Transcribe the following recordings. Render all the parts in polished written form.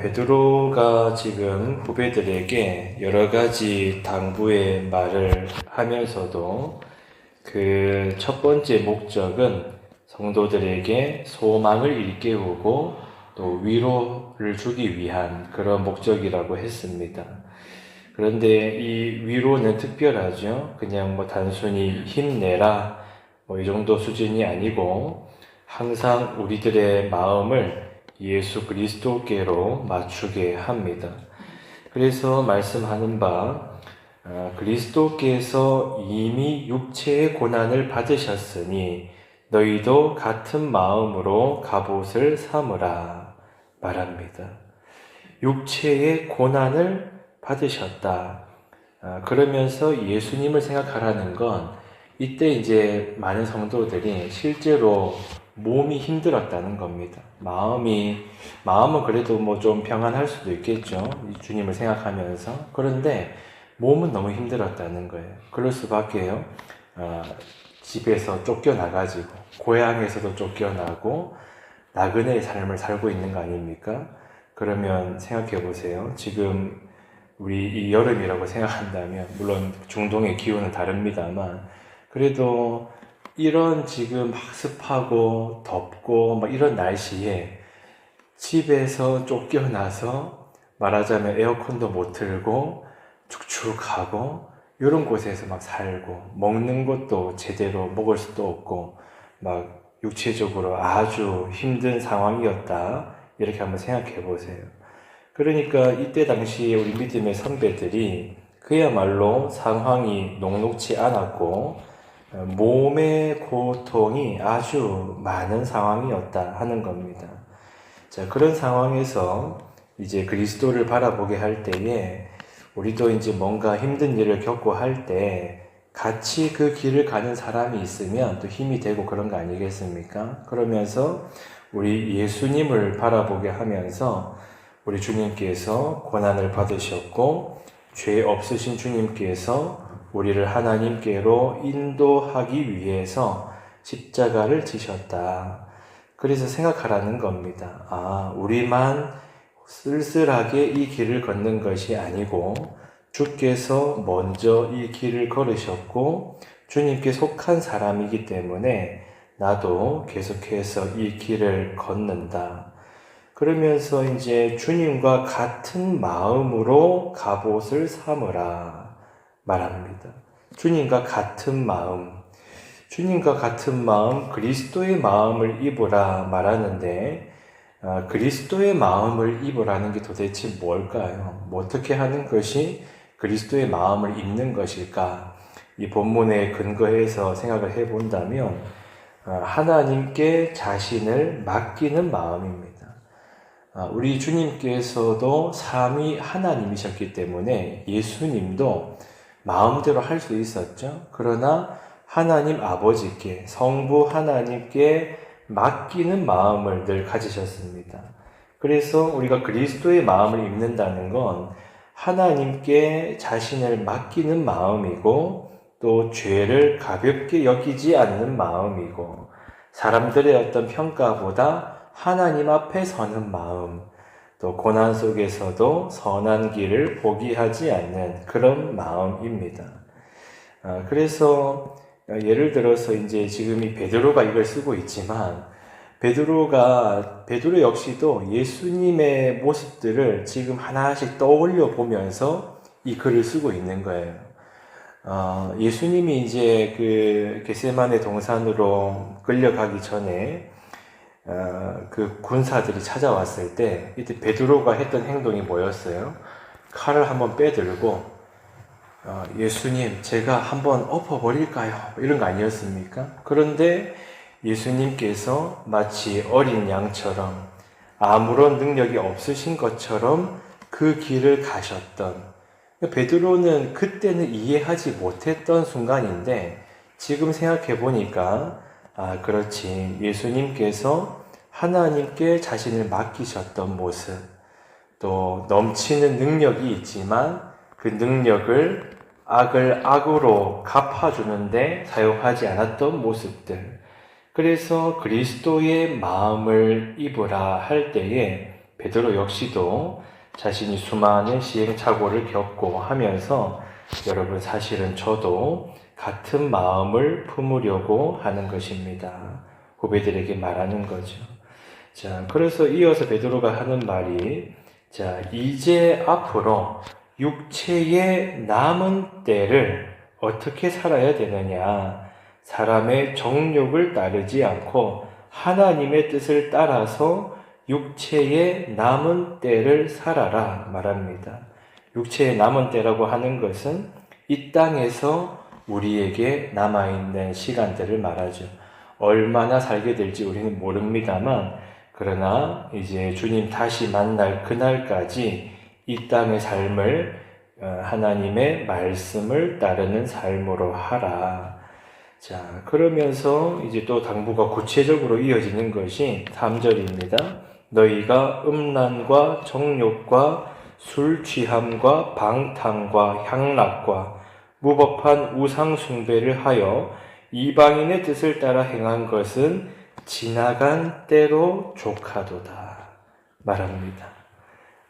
베드로가 지금 후배들에게 여러 가지 당부의 말을 하면서도 그 첫 번째 목적은 성도들에게 소망을 일깨우고 또 위로를 주기 위한 그런 목적이라고 했습니다. 그런데 이 위로는 특별하죠. 그냥 단순히 힘내라 이 정도 수준이 아니고 항상 우리들의 마음을 예수 그리스도께로 맞추게 합니다. 그래서 말씀하는 바 그리스도께서 이미 육체의 고난을 받으셨으니 너희도 같은 마음으로 갑옷을 삼으라 말합니다. 육체의 고난을 받으셨다. 그러면서 예수님을 생각하라는 건 이때 이제 많은 성도들이 실제로 몸이 힘들었다는 겁니다. 마음은 그래도 좀 평안할 수도 있겠죠. 주님을 생각하면서. 그런데 몸은 너무 힘들었다는 거예요. 그럴 수밖에요. 집에서 쫓겨나가지고, 고향에서도 쫓겨나고, 나그네의 삶을 살고 있는 거 아닙니까? 그러면 생각해 보세요. 지금 우리 이 여름이라고 생각한다면, 물론 중동의 기온은 다릅니다만, 그래도 이런 지금 막 습하고 덥고 이런 날씨에 집에서 쫓겨나서 말하자면 에어컨도 못 틀고 축축하고 이런 곳에서 막 살고 먹는 것도 제대로 먹을 수도 없고 육체적으로 아주 힘든 상황이었다. 이렇게 한번 생각해 보세요. 그러니까 이때 당시에 우리 믿음의 선배들이 그야말로 상황이 녹록지 않았고 몸의 고통이 아주 많은 상황이었다 하는 겁니다. 자, 그런 상황에서 이제 그리스도를 바라보게 할 때에 우리도 이제 뭔가 힘든 일을 겪고 할 때 같이 그 길을 가는 사람이 있으면 또 힘이 되고 그런 거 아니겠습니까? 그러면서 우리 예수님을 바라보게 하면서 우리 주님께서 고난을 받으셨고 죄 없으신 주님께서 우리를 하나님께로 인도하기 위해서 십자가를 지셨다. 그래서 생각하라는 겁니다. 우리만 쓸쓸하게 이 길을 걷는 것이 아니고 주께서 먼저 이 길을 걸으셨고 주님께 속한 사람이기 때문에 나도 계속해서 이 길을 걷는다. 그러면서 이제 주님과 같은 마음으로 갑옷을 삼으라 말합니다. 주님과 같은 마음, 그리스도의 마음을 입으라 말하는데 그리스도의 마음을 입으라는 게 도대체 뭘까요? 어떻게 하는 것이 그리스도의 마음을 입는 것일까? 이 본문에 근거해서 생각을 해본다면 하나님께 자신을 맡기는 마음입니다. 우리 주님께서도 삼위 하나님이셨기 때문에 예수님도 마음대로 할 수 있었죠. 그러나 하나님 아버지께, 성부 하나님께 맡기는 마음을 늘 가지셨습니다. 그래서 우리가 그리스도의 마음을 입는다는 건 하나님께 자신을 맡기는 마음이고 또 죄를 가볍게 여기지 않는 마음이고 사람들의 어떤 평가보다 하나님 앞에 서는 마음, 또 고난 속에서도 선한 길을 포기하지 않는 그런 마음입니다. 그래서 예를 들어서 이제 지금 이 베드로가 이걸 쓰고 있지만 베드로 역시도 예수님의 모습들을 지금 하나씩 떠올려 보면서 이 글을 쓰고 있는 거예요. 예수님이 이제 그 겟세마네 동산으로 끌려가기 전에 그 군사들이 찾아왔을 때 이때 베드로가 했던 행동이 뭐였어요? 칼을 한번 빼들고 예수님 제가 한번 엎어버릴까요? 이런 거 아니었습니까? 그런데 예수님께서 마치 어린 양처럼 아무런 능력이 없으신 것처럼 그 길을 가셨던 베드로는 그때는 이해하지 못했던 순간인데 지금 생각해 보니까 그렇지. 예수님께서 하나님께 자신을 맡기셨던 모습, 또 넘치는 능력이 있지만 그 능력을 악을 악으로 갚아주는데 사용하지 않았던 모습들. 그래서 그리스도의 마음을 입으라 할 때에 베드로 역시도 자신이 수많은 시행착오를 겪고 하면서 여러분 사실은 저도 같은 마음을 품으려고 하는 것입니다. 후배들에게 말하는 거죠. 자, 그래서 이어서 베드로가 하는 말이 자, 이제 앞으로 육체의 남은 때를 어떻게 살아야 되느냐? 사람의 정욕을 따르지 않고 하나님의 뜻을 따라서 육체의 남은 때를 살아라 말합니다. 육체의 남은 때라고 하는 것은 이 땅에서 우리에게 남아있는 시간들을 말하죠. 얼마나 살게 될지 우리는 모릅니다만, 그러나 이제 주님 다시 만날 그날까지 이 땅의 삶을 하나님의 말씀을 따르는 삶으로 하라. 자, 그러면서 이제 또 당부가 구체적으로 이어지는 것이 3절입니다. 너희가 음란과 정욕과 술 취함과 방탕과 향락과 무법한 우상 숭배를 하여 이방인의 뜻을 따라 행한 것은 지나간 때로 족하도다 말합니다.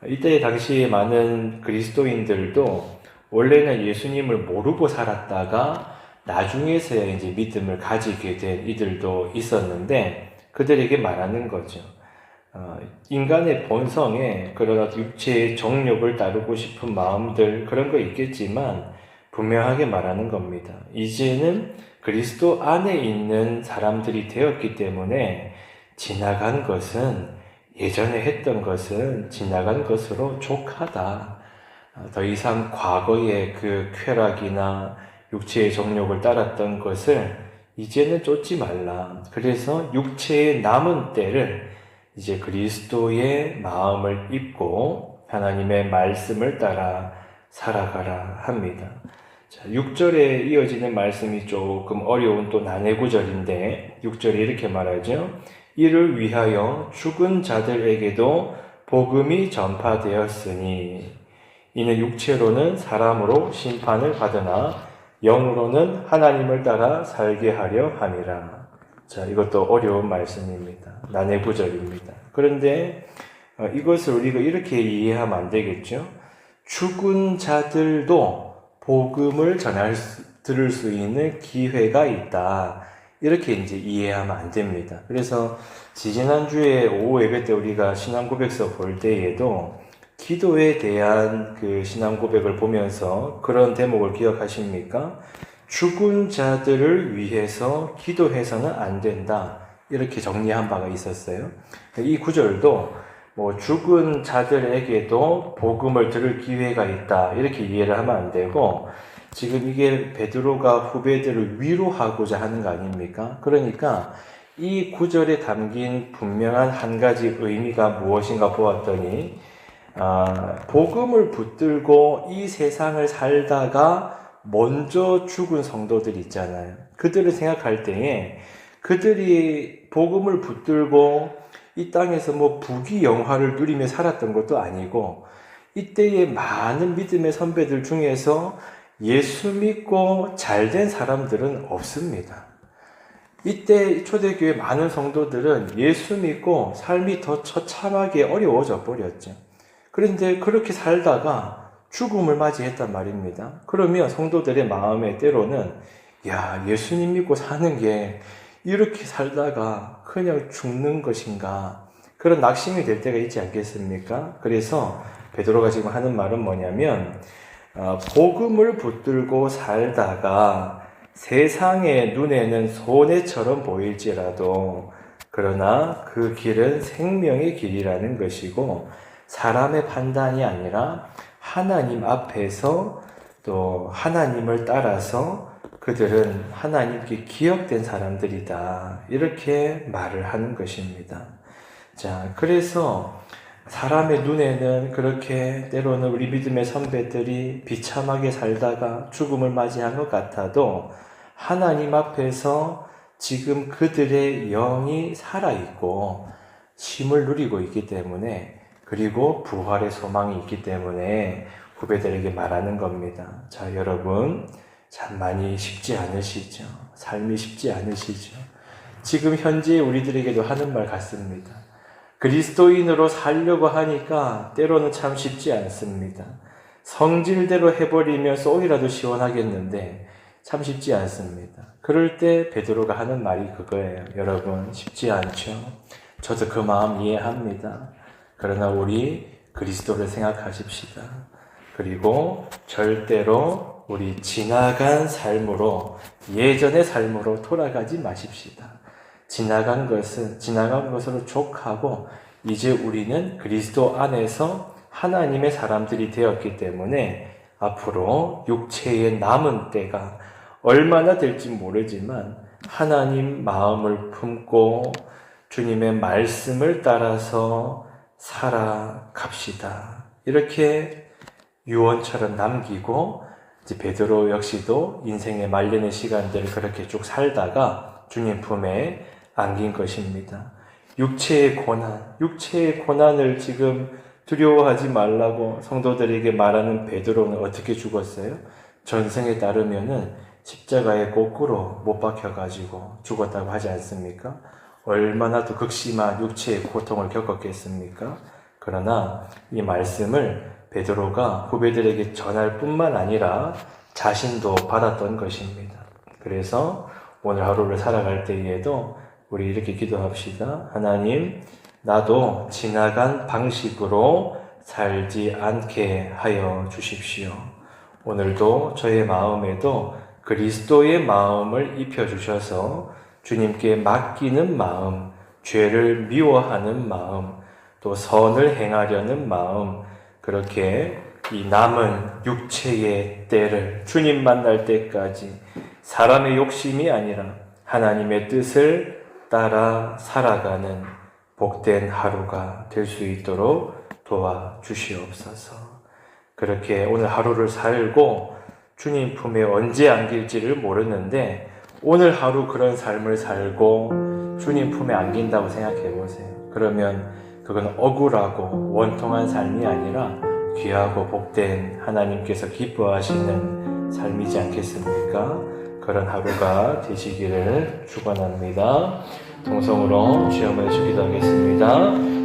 이때 당시에 많은 그리스도인들도 원래는 예수님을 모르고 살았다가 나중에서야 이제 믿음을 가지게 된 이들도 있었는데 그들에게 말하는 거죠. 인간의 본성에 그러나 육체의 정욕을 따르고 싶은 마음들 그런 거 있겠지만 분명하게 말하는 겁니다. 이제는 그리스도 안에 있는 사람들이 되었기 때문에 지나간 것은 예전에 했던 것은 지나간 것으로 족하다. 더 이상 과거의 그 쾌락이나 육체의 정욕을 따랐던 것을 이제는 쫓지 말라. 그래서 육체의 남은 때를 이제 그리스도의 마음을 입고 하나님의 말씀을 따라 살아가라 합니다. 자, 6절에 이어지는 말씀이 조금 어려운 또 난해 구절인데 6절에 이렇게 말하죠. 이를 위하여 죽은 자들에게도 복음이 전파되었으니 이는 육체로는 사람으로 심판을 받으나 영으로는 하나님을 따라 살게 하려 함이라. 자, 이것도 어려운 말씀입니다. 난해 구절입니다. 그런데 이것을 우리가 이렇게 이해하면 안 되겠죠. 죽은 자들도 복음을 들을 수 있는 기회가 있다. 이렇게 이제 이해하면 안 됩니다. 그래서 지지난주에 오후 예배 때 우리가 신앙 고백서 볼 때에도 기도에 대한 그 신앙 고백을 보면서 그런 대목을 기억하십니까? 죽은 자들을 위해서 기도해서는 안 된다. 이렇게 정리한 바가 있었어요. 이 구절도 죽은 자들에게도 복음을 들을 기회가 있다. 이렇게 이해를 하면 안 되고, 지금 이게 베드로가 후배들을 위로하고자 하는 거 아닙니까? 그러니까 이 구절에 담긴 분명한 한 가지 의미가 무엇인가 보았더니, 복음을 붙들고 이 세상을 살다가 먼저 죽은 성도들 있잖아요. 그들을 생각할 때에 그들이 복음을 붙들고 이 땅에서 부귀영화를 누리며 살았던 것도 아니고 이때의 많은 믿음의 선배들 중에서 예수 믿고 잘된 사람들은 없습니다. 이때 초대교회 많은 성도들은 예수 믿고 삶이 더 처참하게 어려워져 버렸죠. 그런데 그렇게 살다가 죽음을 맞이했단 말입니다. 그러면 성도들의 마음에 때로는 예수님 믿고 사는 게 이렇게 살다가 그냥 죽는 것인가, 그런 낙심이 될 때가 있지 않겠습니까? 그래서 베드로가 지금 하는 말은 뭐냐면 복음을 붙들고 살다가 세상의 눈에는 손해처럼 보일지라도 그러나 그 길은 생명의 길이라는 것이고 사람의 판단이 아니라 하나님 앞에서 또 하나님을 따라서 그들은 하나님께 기억된 사람들이다. 이렇게 말을 하는 것입니다. 자, 그래서 사람의 눈에는 그렇게 때로는 우리 믿음의 선배들이 비참하게 살다가 죽음을 맞이한 것 같아도 하나님 앞에서 지금 그들의 영이 살아있고 쉼을 누리고 있기 때문에, 그리고 부활의 소망이 있기 때문에 후배들에게 말하는 겁니다. 자, 여러분 참 많이 쉽지 않으시죠? 삶이 쉽지 않으시죠? 지금 현재 우리들에게도 하는 말 같습니다. 그리스도인으로 살려고 하니까 때로는 참 쉽지 않습니다. 성질대로 해버리면 쏙이라도 시원하겠는데 참 쉽지 않습니다. 그럴 때 베드로가 하는 말이 그거예요. 여러분, 쉽지 않죠? 저도 그 마음 이해합니다. 그러나 우리 그리스도를 생각하십시다. 그리고 절대로 우리 지나간 삶으로, 예전의 삶으로 돌아가지 마십시다. 지나간 것으로 족하고 이제 우리는 그리스도 안에서 하나님의 사람들이 되었기 때문에 앞으로 육체의 남은 때가 얼마나 될지 모르지만 하나님 마음을 품고 주님의 말씀을 따라서 살아갑시다. 이렇게 유언처럼 남기고 이제 베드로 역시도 인생의 말년의 시간들을 그렇게 쭉 살다가 주님 품에 안긴 것입니다. 육체의 고난을 지금 두려워하지 말라고 성도들에게 말하는 베드로는 어떻게 죽었어요? 전생에 따르면은 십자가에 거꾸로 못 박혀가지고 죽었다고 하지 않습니까? 얼마나 더 극심한 육체의 고통을 겪었겠습니까? 그러나 이 말씀을 베드로가 후배들에게 전할 뿐만 아니라 자신도 받았던 것입니다. 그래서 오늘 하루를 살아갈 때에도 우리 이렇게 기도합시다. 하나님, 나도 지나간 방식으로 살지 않게 하여 주십시오. 오늘도 저의 마음에도 그리스도의 마음을 입혀주셔서 주님께 맡기는 마음, 죄를 미워하는 마음, 또 선을 행하려는 마음, 그렇게 이 남은 육체의 때를 주님 만날 때까지 사람의 욕심이 아니라 하나님의 뜻을 따라 살아가는 복된 하루가 될 수 있도록 도와주시옵소서. 그렇게 오늘 하루를 살고 주님 품에 언제 안길지를 모르는데 오늘 하루 그런 삶을 살고 주님 품에 안긴다고 생각해 보세요. 그러면 그건 억울하고 원통한 삶이 아니라 귀하고 복된 하나님께서 기뻐하시는 삶이지 않겠습니까? 그런 하루가 되시기를 축원합니다. 동성으로 주여 기도하겠습니다.